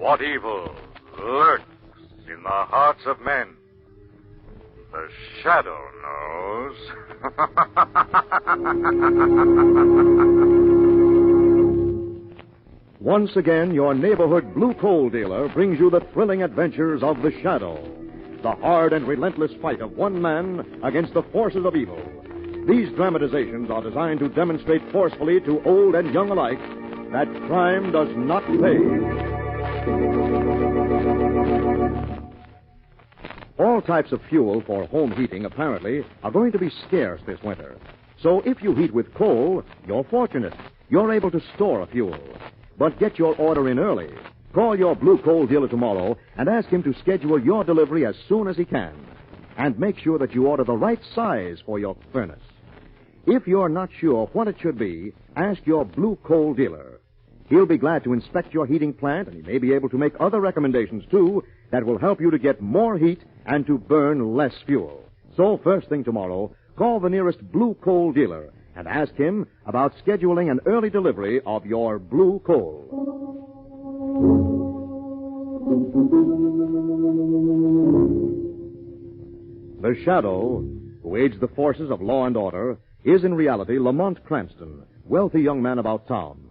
What evil lurks in the hearts of men? The shadow knows. Once again, your neighborhood blue coal dealer brings you the thrilling adventures of the Shadow, the hard and relentless fight of one man against the forces of evil. These dramatizations are designed to demonstrate forcefully to old and young alike that crime does not pay. All types of fuel for home heating, apparently, are going to be scarce this winter. So if you heat with coal, you're fortunate. You're able to store a fuel. But get your order in early. Call your blue coal dealer tomorrow and ask him to schedule your delivery as soon as he can. And make sure that you order the right size for your furnace. If you're not sure what it should be, ask your blue coal dealer. He'll be glad to inspect your heating plant, and he may be able to make other recommendations, too, that will help you to get more heat and to burn less fuel. So, first thing tomorrow, call the nearest blue coal dealer and ask him about scheduling an early delivery of your blue coal. The Shadow, who aids the forces of law and order, is in reality Lamont Cranston, wealthy young man about town.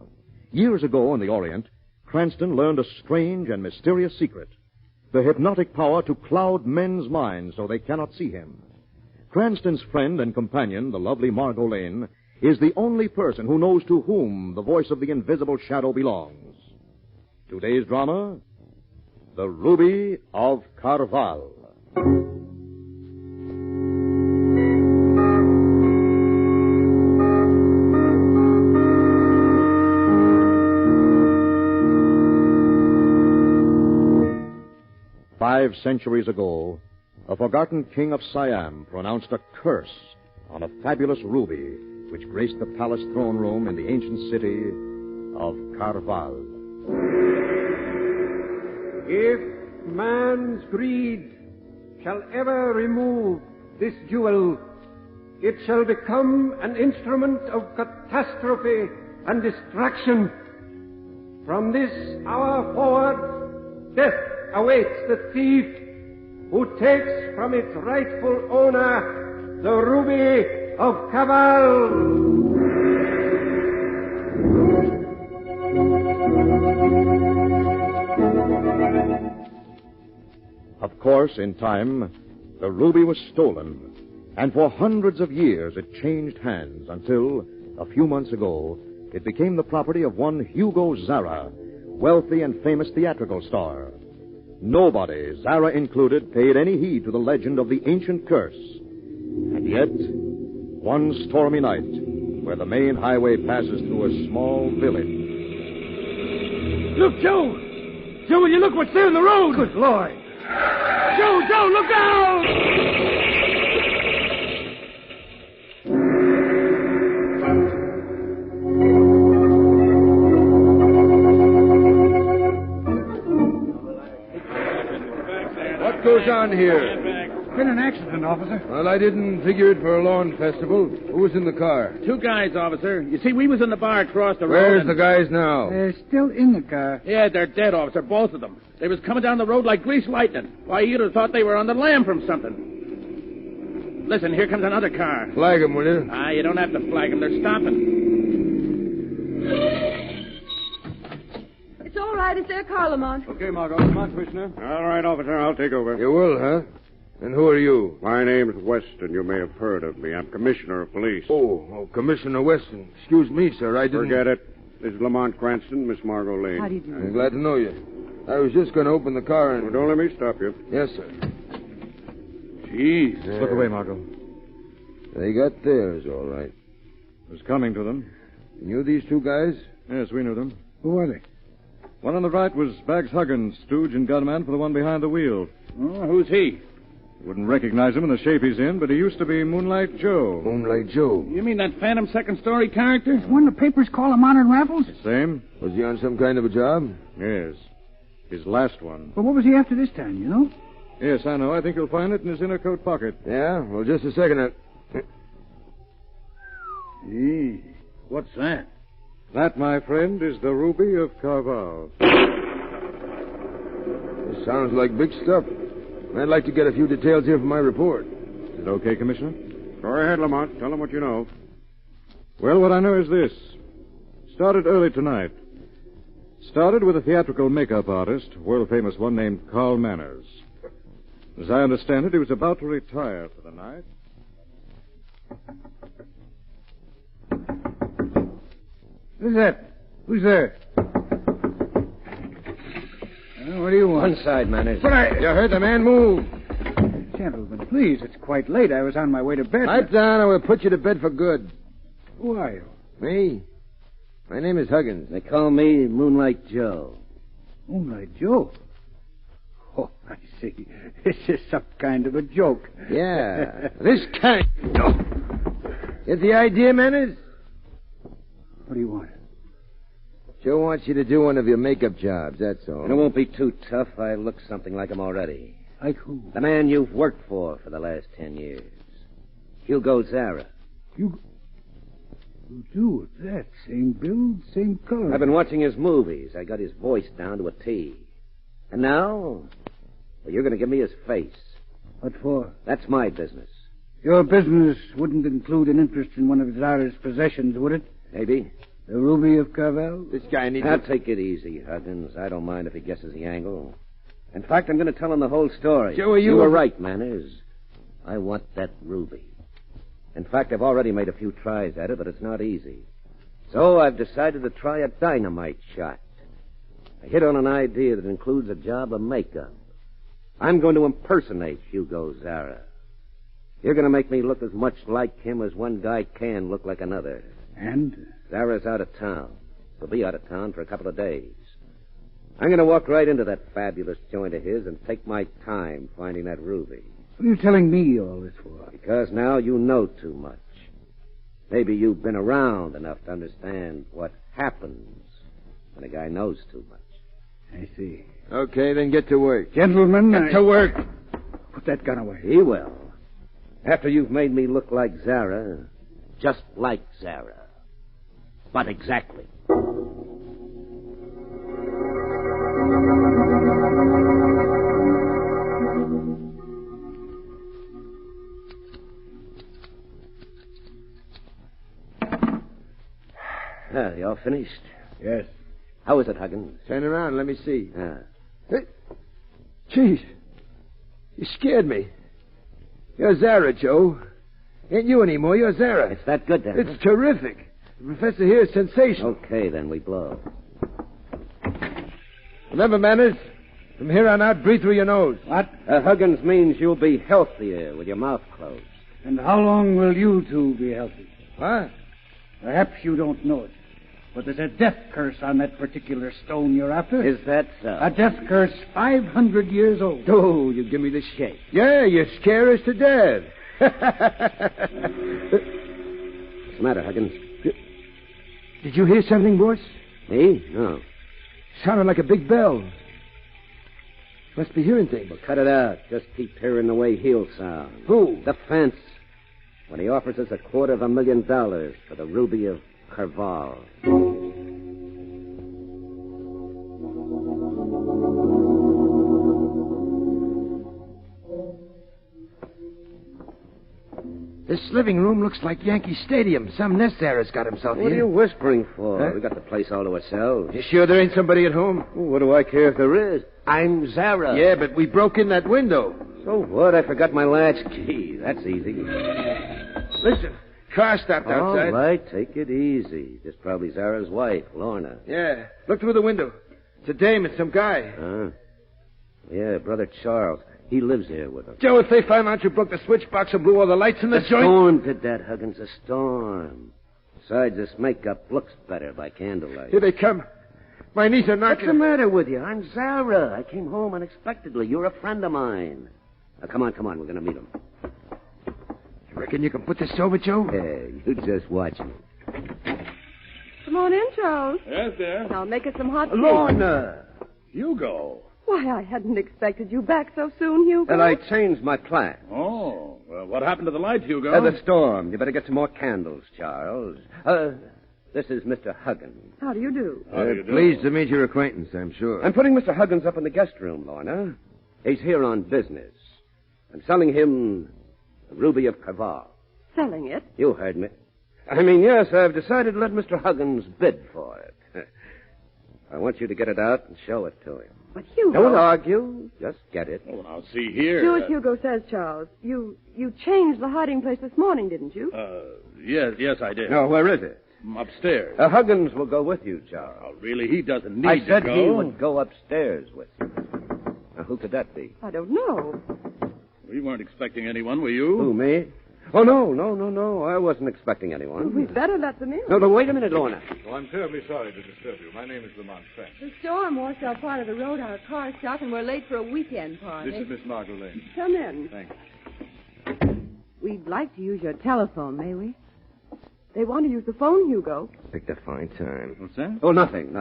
Years ago in the Orient, Cranston learned a strange and mysterious secret, the hypnotic power to cloud men's minds so they cannot see him. Cranston's friend and companion, the lovely Margo Lane, is the only person who knows to whom the voice of the invisible shadow belongs. Today's drama, The Ruby of Karavahl. "5 centuries ago, a forgotten king of Siam pronounced a curse on a fabulous ruby which graced the palace throne room in the ancient city of Karavahl. If man's greed shall ever remove this jewel, it shall become an instrument of catastrophe and destruction. From this hour forward, death awaits the thief who takes from its rightful owner the ruby of Karavahl." Of course, in time, the ruby was stolen, and for hundreds of years it changed hands until, a few months ago, it became the property of one Hugo Zara, wealthy and famous theatrical star. Nobody, Zara included, paid any heed to the legend of the ancient curse. And yet, one stormy night, where the main highway passes through a small village. "Look, Joe! Joe, will you look what's there in the road?" Good Lord! Joe, look out! What goes on here? Been an accident, officer. Well, I didn't figure it for a lawn festival. Who was in the car? 2 guys, officer. You see, we was in the bar across the road. Where's the guys now? They're still in the car. Yeah, they're dead, officer, both of them. They was coming down the road like greased lightning. Why, you'd have thought they were on the lam from something. Listen, here comes another car. Flag them, will you? You don't have to flag them. They're stopping. It's all right. It's their car, Lamont. Okay, Margo. Come on, Commissioner. All right, officer, I'll take over. You will, huh? And who are you? My name's Weston. You may have heard of me. I'm Commissioner of Police. Oh, Commissioner Weston. Excuse me, sir. I didn't... Forget it. This is Lamont Cranston, Miss Margo Lane. How do you do? I'm glad to know you. I was just going to open the car and... Well, don't let me stop you. Yes, sir. Jeez. Look away, Margo. They got theirs, all right. It was coming to them. You knew these 2 guys? Yes, we knew them. Who are they? One on the right was Bags Huggins, stooge and gunman for the one behind the wheel. Oh, who's he? Wouldn't recognize him in the shape he's in, but he used to be Moonlight Joe. Moonlight Joe. You mean that phantom second-story character? One the papers call him Honor and Raffles? Same? Was he on some kind of a job? Yes. His last one. Well, what was he after this time, you know? Yes, I know. I think you'll find it in his inner coat pocket. Yeah? Well, just a second. Gee, what's that? That, my friend, is the ruby of Karavahl. This sounds like big stuff. I'd like to get a few details here for my report. Is it okay, Commissioner? Go ahead, Lamont. Tell them what you know. Well, what I know is this. Started early tonight. Started with a theatrical makeup artist, world-famous one named Carl Manners. As I understand it, he was about to retire for the night. Who's that? Who's there? What do you want? One side, Manners. You heard the man move. Gentlemen, please, it's quite late. I was on my way to bed. Pipe down, and we'll put you to bed for good. Who are you? Me? My name is Huggins. They call me Moonlight Joe. Moonlight Joe? Oh, I see. This is some kind of a joke. Yeah, this kind. Get the idea, Manners? What do you want? Joe wants you to do one of your makeup jobs, that's all. And it won't be too tough. I look something like him already. Like who? The man you've worked for the last 10 years. Hugo Zara. You do that. Same build, same color. I've been watching his movies. I got his voice down to a T. And now, well, you're going to give me his face. What for? That's my business. Your business wouldn't include an interest in one of Zara's possessions, would it? Maybe. The ruby of Karavahl? This guy needs Now, take it easy, Huggins. I don't mind if he guesses the angle. In fact, I'm going to tell him the whole story. Joe, you were right, Manners. I want that ruby. In fact, I've already made a few tries at it, but it's not easy. So I've decided to try a dynamite shot. I hit on an idea that includes a job of makeup. I'm going to impersonate Hugo Zara. You're going to make me look as much like him as one guy can look like another. And? Zara's out of town. He'll be out of town for a couple of days. I'm going to walk right into that fabulous joint of his and take my time finding that ruby. What are you telling me all this for? Because now you know too much. Maybe you've been around enough to understand what happens when a guy knows too much. I see. Okay, then get to work. Gentlemen, Get to work. Put that gun away. He will. After you've made me look like Zara, just like Zara. But exactly. You all finished? Yes. How is it, Huggins? Turn around, let me see. Ah. Jeez. You scared me. You're Zara, Joe. Ain't you anymore, you're Zara. It's that good, then. It's terrific. The professor here is sensational. Okay, then we blow. Remember, Manners, from here on out, breathe through your nose. What? Huggins means you'll be healthier with your mouth closed. And how long will you two be healthy? What? Perhaps you don't know it, but there's a death curse on that particular stone you're after. Is that so? A death curse 500 years old. Oh, you give me the shake. Yeah, you scare us to death. What's the matter, Huggins? Did you hear something, boss? Me? No. Sounded like a big bell. Must be hearing things. Well, cut it out. Just keep hearing the way he'll sound. Who? The fence. When he offers us $250,000 for the ruby of Karavahl. This living room looks like Yankee Stadium. Some nest Zara's got himself What are here. you whispering for? Huh? We got the place all to ourselves. You sure there ain't somebody at home? What do I care if there is? I'm Zara. Yeah, but we broke in that window. So what? I forgot my latch key. That's easy. Listen, car stopped outside. All right, take it easy. Just probably Zara's wife, Lorna. Yeah, look through the window. It's a dame and some guy. Huh? Yeah, Brother Charles. He lives here with them. Joe, if they find out you broke the switch box and blew all the lights in the joint... storm did that, Huggins, a storm. Besides, this makeup looks better by candlelight. Here they come. My knees are What's knocking... the matter with you? I'm Zara. I came home unexpectedly. You're a friend of mine. Now, come on. We're going to meet him. You reckon you can put this over, Joe? Hey, you just watch me. Come on in, Charles. Yes, dear. Now make us some hot tea. Lorna! Hugo. Why, I hadn't expected you back so soon, Hugo. And I changed my plan. Oh, well, what happened to the light, Hugo? The storm. You better get some more candles, Charles. This is Mr. Huggins. How do you do? Pleased to meet your acquaintance, I'm sure. I'm putting Mr. Huggins up in the guest room, Lorna. He's here on business. I'm selling him the Ruby of Karavahl. Selling it? You heard me. I mean, yes, I've decided to let Mr. Huggins bid for it. I want you to get it out and show it to him. But Hugo... Don't argue. Just get it. Oh, now, see here. Do as Hugo says, Charles. You changed the hiding place this morning, didn't you? Yes, I did. No, where is it? Upstairs. Huggins will go with you, Charles. Oh, really? He doesn't need I to said go. he would go upstairs with you. Now, who could that be? I don't know. We weren't expecting anyone, were you? Who, me? Oh, no. I wasn't expecting anyone. We'd better let them in. No, wait a minute, Lorna. Well, I'm terribly sorry to disturb you. My name is Lamont Cranston. The storm washed out part of the road. Our car's stuck, and we're late for a weekend party. This is Miss Margo Lane. Come in. Thanks. We'd like to use your telephone, may we? They want to use the phone, Hugo. Picked a fine time. What's that? Oh, nothing.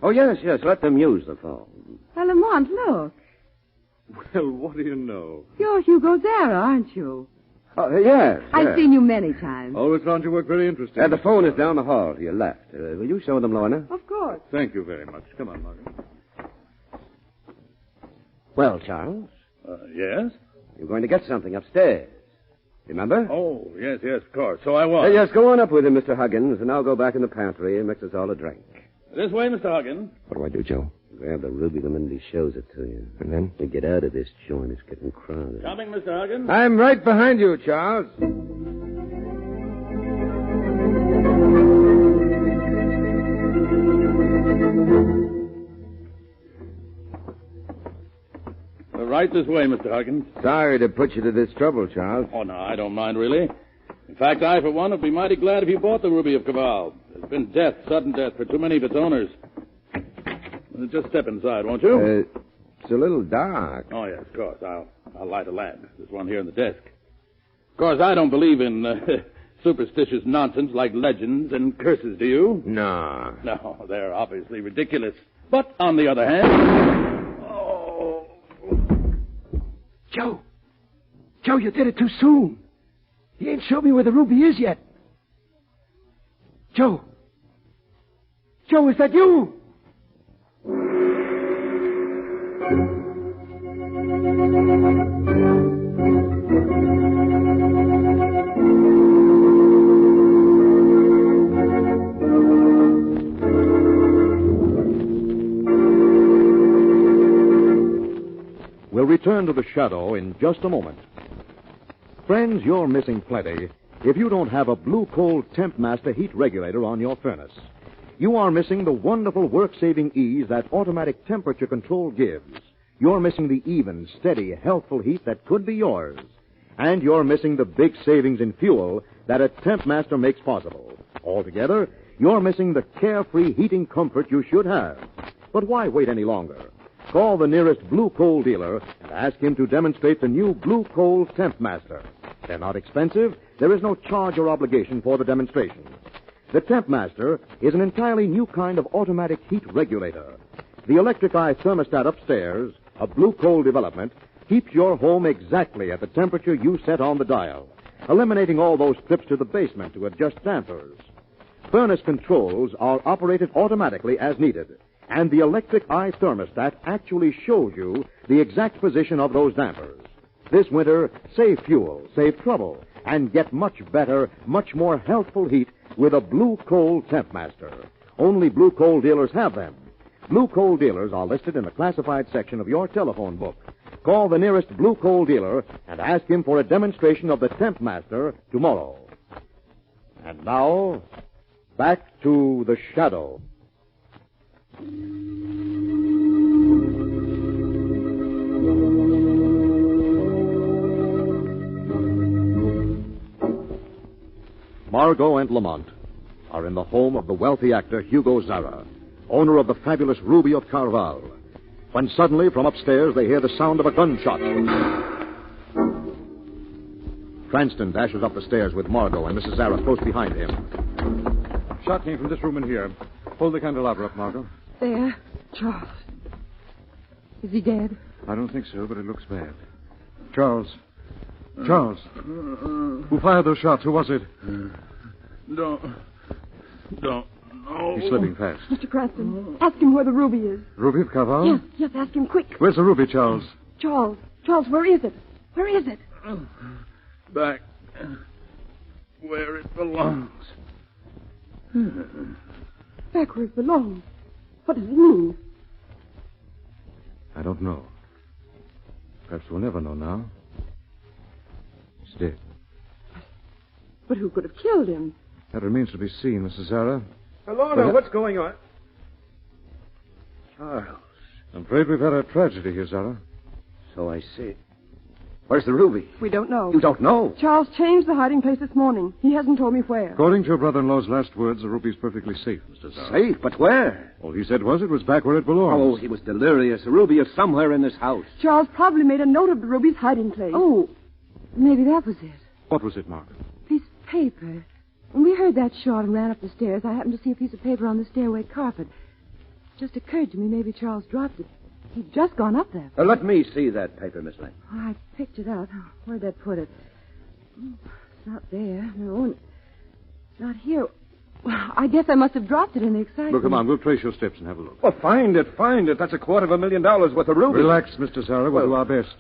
Oh, yes, let them use the phone. Well, Lamont, look. Well, what do you know? You're Hugo Zara, aren't you? Oh, yes. I've seen you many times. Always found your work very interesting. The phone is down the hall to your left. Will you show them, Lorna? Of course. Thank you very much. Come on, Margo. Well, Charles, Yes? you're going to get something upstairs. Remember? Oh, yes, of course. So I was. Yes, go on up with him, Mr. Huggins, and I'll go back in the pantry and mix us all a drink. This way, Mr. Huggins. What do I do, Joe? Grab the ruby the minute he shows it to you. And then? You get out of this joint. It's getting crowded. Coming, Mr. Huggins. I'm right behind you, Charles. Right this way, Mr. Huggins. Sorry to put you to this trouble, Charles. Oh, no, I don't mind, really. In fact, I, for one, would be mighty glad if you bought the Ruby of Karavahl. There's been sudden death, for too many of its owners. Just step inside, won't you? It's a little dark. Oh, yes, of course. I'll light a lamp. There's one here in the desk. Of course, I don't believe in superstitious nonsense like legends and curses, do you? No. No, they're obviously ridiculous. But, on the other hand... Oh... Joe, you did it too soon. He ain't showed me where the ruby is yet. Joe, is that you? We'll return to the shadow in just a moment. Friends, you're missing plenty if you don't have a Blue Coal Temp Master heat regulator on your furnace. You are missing the wonderful work-saving ease that automatic temperature control gives. You're missing the even, steady, healthful heat that could be yours. And you're missing the big savings in fuel that a Temp Master makes possible. Altogether, you're missing the carefree heating comfort you should have. But why wait any longer? Call the nearest Blue Coal dealer and ask him to demonstrate the new Blue Coal Temp Master. They're not expensive. There is no charge or obligation for the demonstration. The Temp Master is an entirely new kind of automatic heat regulator. The electric eye thermostat upstairs, a Blue Coal development, keeps your home exactly at the temperature you set on the dial, eliminating all those trips to the basement to adjust dampers. Furnace controls are operated automatically as needed, and the electric eye thermostat actually shows you the exact position of those dampers. This winter, save fuel, save trouble, and get much better, much more healthful heat with a Blue Coal Temp Master. Only Blue Coal dealers have them. Blue Coal dealers are listed in the classified section of your telephone book. Call the nearest Blue Coal dealer and ask him for a demonstration of the Temp Master tomorrow. And now, back to the shadow. Margo and Lamont are in the home of the wealthy actor Hugo Zara, owner of the fabulous Ruby of Karavahl, when suddenly from upstairs they hear the sound of a gunshot. Cranston dashes up the stairs with Margo and Mrs. Zara close behind him. Shot came from this room in here. Hold the candelabra up, Margo. There. Charles. Is he dead? I don't think so, but it looks bad. Charles. Who fired those shots? Who was it? don't know. He's slipping fast. Mr. Cranston, ask him where the ruby is. Ruby of Karavahl? Yes, ask him quick. Where's the ruby, Charles? Charles, where is it? Where is it? Back where it belongs. Back where it belongs. What does it mean? I don't know. Perhaps we'll never know now. He's dead. But who could have killed him? That remains to be seen, Mrs. Zara. Hello, what's going on? Charles. I'm afraid we've had a tragedy here, Zara. So I see. Where's the ruby? We don't know. You don't know? Charles changed the hiding place this morning. He hasn't told me where. According to your brother-in-law's last words, the ruby's perfectly safe, Mr. Zara. Safe? But where? All he said was it was back where it belongs. Oh, he was delirious. The ruby is somewhere in this house. Charles probably made a note of the ruby's hiding place. Oh, maybe that was it. What was it, Margaret? Piece of paper. When we heard that shot and ran up the stairs, I happened to see a piece of paper on the stairway carpet. It just occurred to me maybe Charles dropped it. He'd just gone up there. Let me see that paper, Miss Lane. Oh, I picked it up. Where'd that put it? Oh, it's not there. No, and it's not here. Well, I guess I must have dropped it in the excitement. Look, come on. We'll trace your steps and have a look. Well, find it. That's $250,000 worth of ruby. Relax, Mr. Zara. We'll do our best.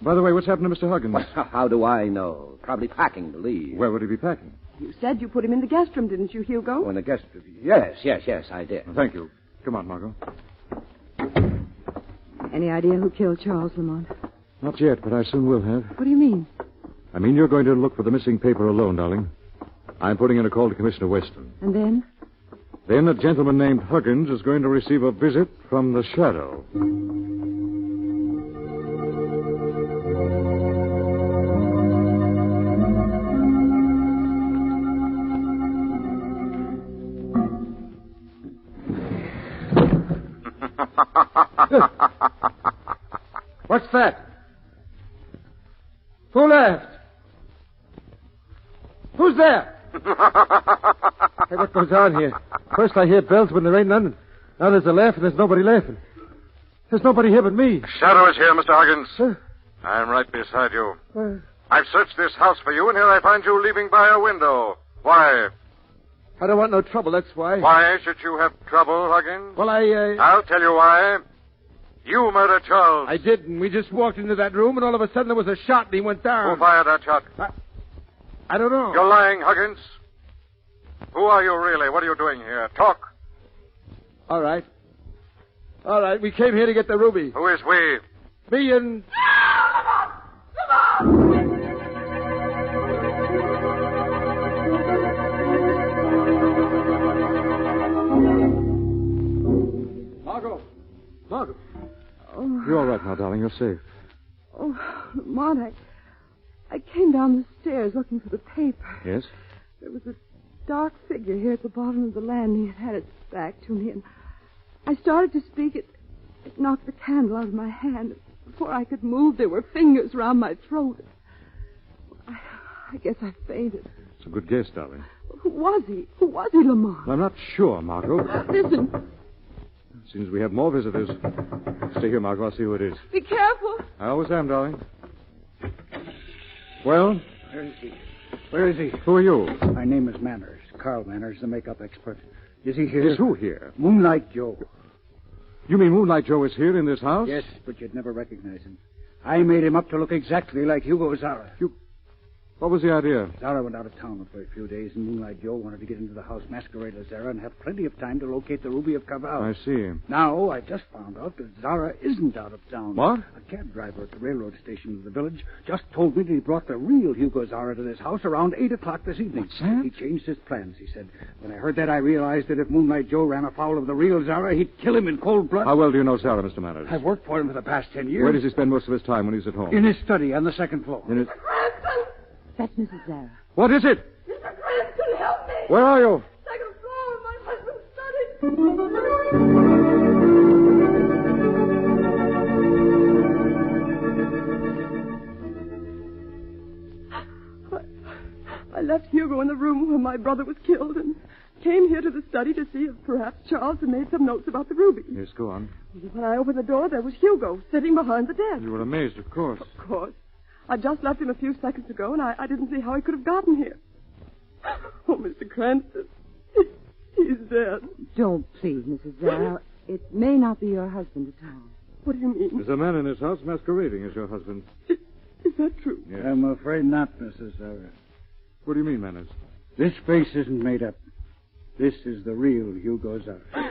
By the way, what's happened to Mr. Huggins? Well, how do I know? Probably packing to leave. Where would he be packing? You said you put him in the guest room, didn't you, Hugo? Oh, in the guest room. Yes, I did. Well, thank you. Come on, Margot. Any idea who killed Charles, Lamont? Not yet, but I soon will have. What do you mean? I mean, you're going to look for the missing paper alone, darling. I'm putting in a call to Commissioner Weston. And then? Then a gentleman named Huggins is going to receive a visit from the Shadow. What's that? Who laughed? Who's there? Hey, what goes on here? First I hear bells when there ain't none. Now there's a laugh and there's nobody laughing. There's nobody here but me. Shadow is here, Mr. Huggins. Huh? I'm right beside you. I've searched this house for you, and here I find you leaving by a window. Why? I don't want no trouble, that's why. Why should you have trouble, Huggins? Well, I'll tell you why. You murdered Charles. I didn't. We just walked into that room, and all of a sudden there was a shot, and he went down. Who fired that shot? I don't know. You're lying, Huggins. Who are you really? What are you doing here? Talk. All right. We came here to get the ruby. Who is we? Me and... Margo. Oh. You're all right now, darling. You're safe. Oh, Lamont, I came down the stairs looking for the paper. Yes? There was a dark figure here at the bottom of the landing. It had its back to me, and I started to speak. It knocked the candle out of my hand. Before I could move, there were fingers round my throat. I guess I fainted. It's a good guess, darling. Who was he? Who was he, Lamont? I'm not sure, Margot. Listen. Seems we have more visitors. Stay here, Margot. I'll see who it is. Be careful. I always am, darling. Well? Where is he? Who are you? My name is Manners. Carl Manners, the makeup expert. Is he here? Is who here? Moonlight Joe. You mean Moonlight Joe is here in this house? Yes, but you'd never recognize him. I made him up to look exactly like Hugo Zara. What was the idea? Zara went out of town for a few days, and Moonlight Joe wanted to get into the house masquerade as Zara and have plenty of time to locate the ruby of Karavahl. I see. Now, I just found out that Zara isn't out of town. What? A cab driver at the railroad station of the village just told me that he brought the real Hugo Zara to this house around 8 o'clock this evening. What's that? He changed his plans, he said. When I heard that, I realized that if Moonlight Joe ran afoul of the real Zara, he'd kill him in cold blood. How well do you know Zara, Mr. Manners? I've worked for him for the past 10 years. Where does he spend most of his time when he's at home? In his study on the second floor. In his... That's Mrs. Zara. What is it? Mr. Cranston, help me! Where are you? Second floor of my husband's study. I left Hugo in the room where my brother was killed and came here to the study to see if perhaps Charles had made some notes about the ruby. Yes, go on. When I opened the door, there was Hugo sitting behind the desk. You were amazed, of course. Of course. I just left him a few seconds ago, and I didn't see how he could have gotten here. Oh, Mr. Cranston, He's dead. Don't please, Mrs. Zara. It may not be your husband at all. What do you mean? There's a man in his house masquerading as your husband. Is that true? Yes. I'm afraid not, Mrs. Zara. What do you mean, Manners? This face isn't made up. This is the real Hugo Zara.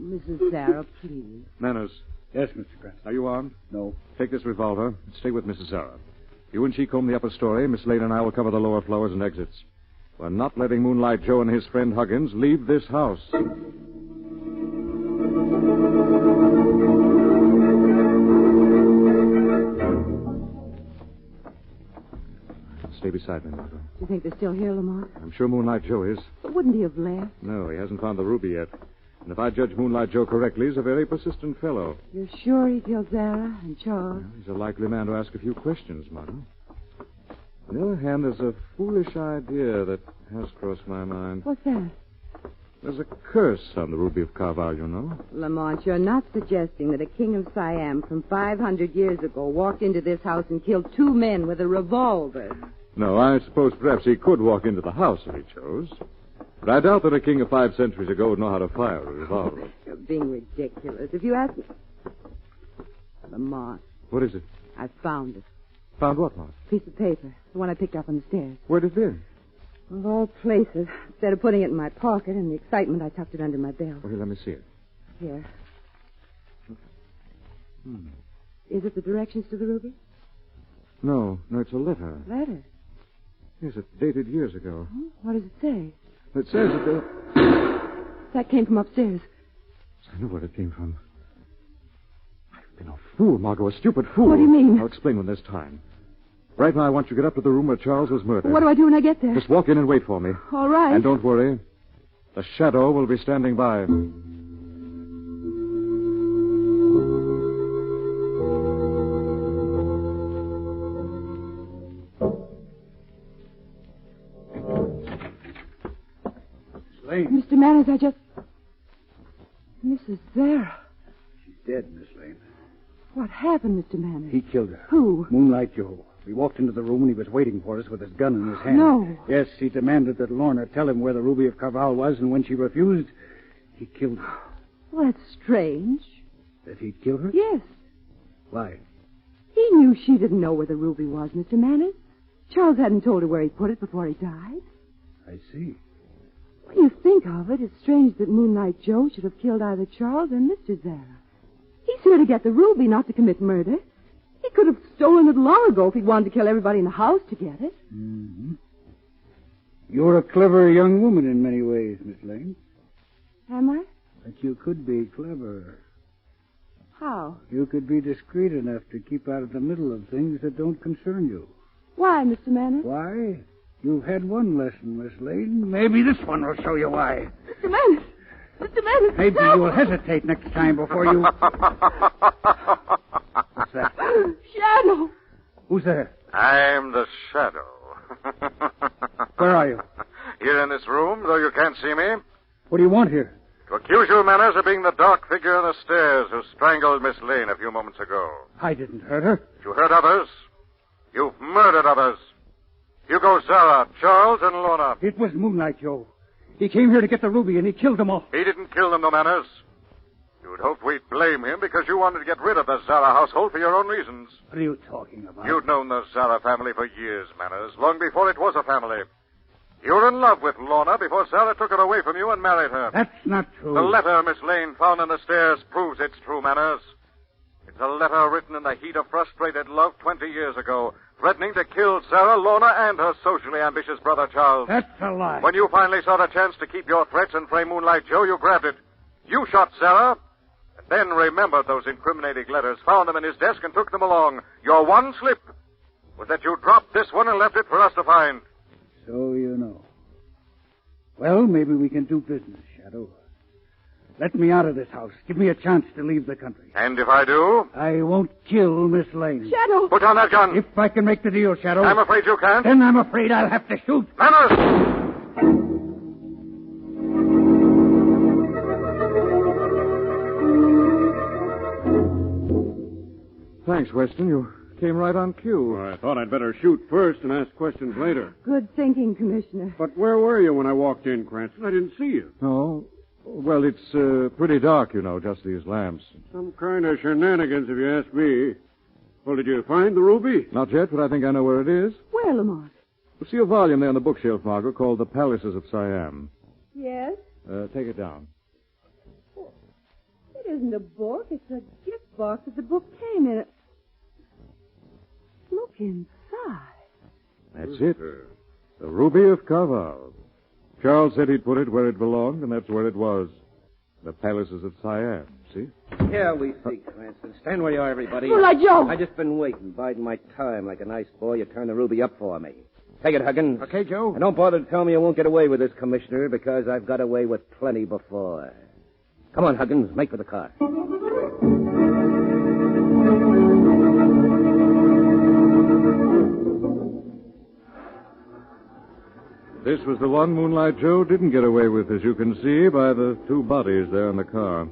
Mrs. Zara, please. Manners, Yes, Mr. Cranston. are you armed? No. Take this revolver and stay with Mrs. Zara. You and she comb the upper story. Miss Lane and I will cover the lower floors and exits. We're not letting Moonlight Joe and his friend Huggins leave this house. Stay beside me, Margo. Do you think they're still here, Lamont? I'm sure Moonlight Joe is. But wouldn't he have left? No, he hasn't found the ruby yet. And if I judge Moonlight Joe correctly, he's a very persistent fellow. You're sure he killed Zara and Charles? Well, he's a likely man to ask a few questions, Margo. On the other hand, there's a foolish idea that has crossed my mind. What's that? There's a curse on the ruby of Karavahl, you know. Lamont, you're not suggesting that a king of Siam from 500 years ago walked into this house and killed 2 men with a revolver. No, I suppose perhaps he could walk into the house if he chose. But I doubt that a king of 5 centuries ago would know how to fire a revolver. You're being ridiculous. If you ask me... Lamont, What is it? I found it. Found what, Mark? Piece of paper. The one I picked up on the stairs. Where'd it be? Of all places. Instead of putting it in my pocket, in the excitement, I tucked it under my belt. Oh, here, let me see it. Here. Is it the directions to the ruby? No, it's a letter. Letter. Yes, it's dated years ago. What does it say? It says that That came from upstairs. I know where it came from. I've been a fool, Margo, a stupid fool. What do you mean? I'll explain when there's time. Right now, I want you to get up to the room where Charles was murdered. What do I do when I get there? Just walk in and wait for me. All right. And don't worry. The shadow will be standing by. Mr. Manners, I just... Mrs. Zara. She's dead, Miss Lane. What happened, Mr. Manners? He killed her. Who? Moonlight Joe. We walked into the room and he was waiting for us with his gun in his hand. No. Yes, he demanded that Lorna tell him where the ruby of Karavahl was, and when she refused, he killed her. Well, that's strange. That he'd kill her? Yes. Why? He knew she didn't know where the ruby was, Mr. Manners. Charles hadn't told her where he put it before he died. I see. When you think of it, it's strange that Moonlight Joe should have killed either Charles or Mr. Zara. He's here to get the ruby, not to commit murder. He could have stolen it long ago if he'd wanted to kill everybody in the house to get it. Mm-hmm. You're a clever young woman in many ways, Miss Lane. Am I? But you could be clever. How? You could be discreet enough to keep out of the middle of things that don't concern you. Why, Mr. Manners? Why? You've had one lesson, Miss Lane. Maybe this one will show you why. Mr. Manners! Mr. Manners! Maybe you'll hesitate next time before you... What's that? Shadow! Who's there? I'm the shadow. Where are you? Here in this room, though you can't see me. What do you want here? To accuse you, Manners, of being the dark figure on the stairs who strangled Miss Lane a few moments ago. I didn't hurt her. You hurt others. You've murdered others. Hugo Zara, Charles, and Lorna. It was Moonlight Joe. He came here to get the ruby, and he killed them all. He didn't kill them, though, Manners. You'd hoped we'd blame him because you wanted to get rid of the Zara household for your own reasons. What are you talking about? You'd known the Zara family for years, Manners, long before it was a family. You were in love with Lorna before Zara took her away from you and married her. That's not true. The letter Miss Lane found on the stairs proves it's true, Manners. It's a letter written in the heat of frustrated love 20 years ago, threatening to kill Zara, Lorna, and her socially ambitious brother, Charles. That's a lie. When you finally saw the chance to keep your threats and frame Moonlight Joe, you grabbed it. You shot Zara, and then remembered those incriminating letters, found them in his desk, and took them along. Your one slip was that you dropped this one and left it for us to find. So you know. Well, maybe we can do business, Shadow. Let me out of this house. Give me a chance to leave the country. And if I do? I won't kill Miss Lane. Shadow! Put down that gun. If I can make the deal, Shadow. I'm afraid you can't. Then I'm afraid I'll have to shoot. Manners! Thanks, Weston. You came right on cue. Well, I thought I'd better shoot first and ask questions later. Good thinking, Commissioner. But where were you when I walked in, Cranston? I didn't see you. No. Well, it's pretty dark, you know, just these lamps. Some kind of shenanigans, if you ask me. Well, did you find the ruby? Not yet, but I think I know where it is. Where, Lamont? You see a volume there on the bookshelf, Margo, called The Palaces of Siam. Yes? Take it down. It isn't a book. It's a gift box that the book came in. Look inside. That's it. The Ruby of Karavahl. Charles said he'd put it where it belonged, and that's where it was. The Palaces of Siam, see? Here we see, Cranston. Stand where you are, everybody. Moonlight Joe! I just been waiting, biding my time. Like a nice boy, you turn the ruby up for me. Take it, Huggins. Okay, Joe. And don't bother to tell me you won't get away with this, Commissioner, because I've got away with plenty before. Come on, Huggins. Make for the car. This was the one Moonlight Joe didn't get away with, as you can see by the two bodies there in the car.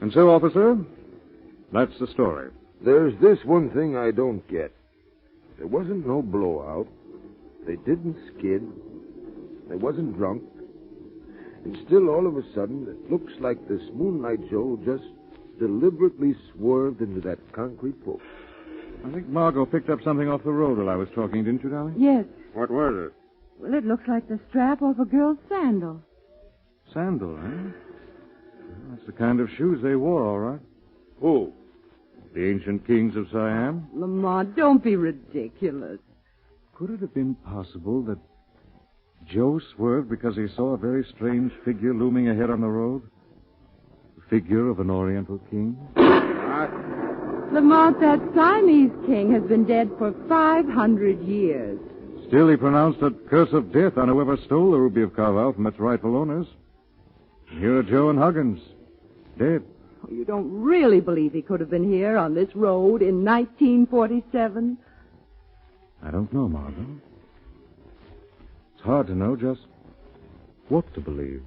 And so, officer, that's the story. There's this one thing I don't get. There wasn't no blowout. They didn't skid. They wasn't drunk. And still, all of a sudden, it looks like this Moonlight Joe just deliberately swerved into that concrete post. I think Margo picked up something off the road while I was talking, didn't you, darling? Yes. What was it? Well, it looks like the strap off a girl's sandal. Sandal, eh? Well, that's the kind of shoes they wore, all right. Who? The ancient kings of Siam. Lamont, don't be ridiculous. Could it have been possible that Joe swerved because he saw a very strange figure looming ahead on the road? The figure of an Oriental king? Lamont, that Siamese king has been dead for 500 years. Still, he pronounced a curse of death on whoever stole the Ruby of Karavahl from its rightful owners. And here are Joe and Huggins, dead. Oh, you don't really believe he could have been here on this road in 1947? I don't know, Margo. It's hard to know just what to believe.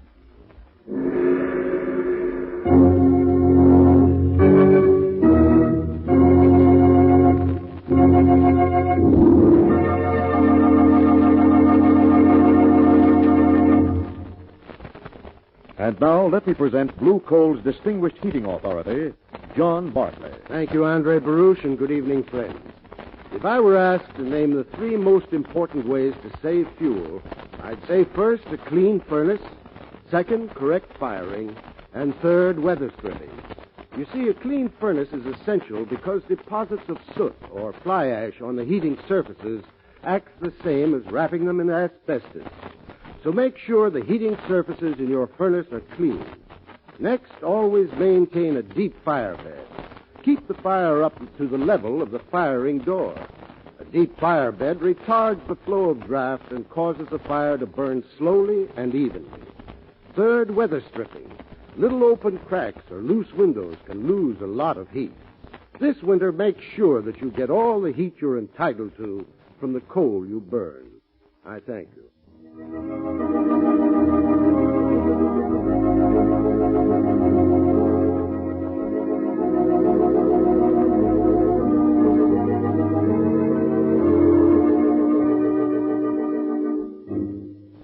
And now, let me present Blue Coal's distinguished heating authority, John Bartley. Thank you, Andre Baruch, and good evening, friends. If I were asked to name the three most important ways to save fuel, I'd say first, a clean furnace, second, correct firing, and third, weather stripping. You see, a clean furnace is essential because deposits of soot or fly ash on the heating surfaces acts the same as wrapping them in asbestos. So make sure the heating surfaces in your furnace are clean. Next, always maintain a deep fire bed. Keep the fire up to the level of the firing door. A deep fire bed retards the flow of draft and causes the fire to burn slowly and evenly. Third, weather stripping. Little open cracks or loose windows can lose a lot of heat. This winter, make sure that you get all the heat you're entitled to from the coal you burn. I thank you.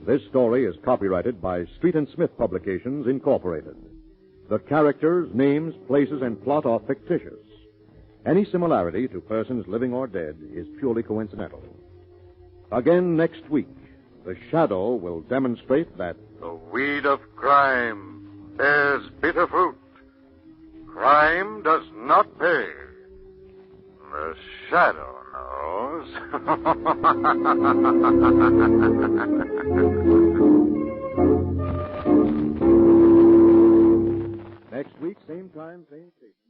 This story is copyrighted by Street and Smith Publications, Incorporated. The characters, names, places, and plot are fictitious. Any similarity to persons living or dead is purely coincidental. Again next week, the shadow will demonstrate that the weed of crime bears bitter fruit. Crime does not pay. The shadow knows. next week, same time, same station.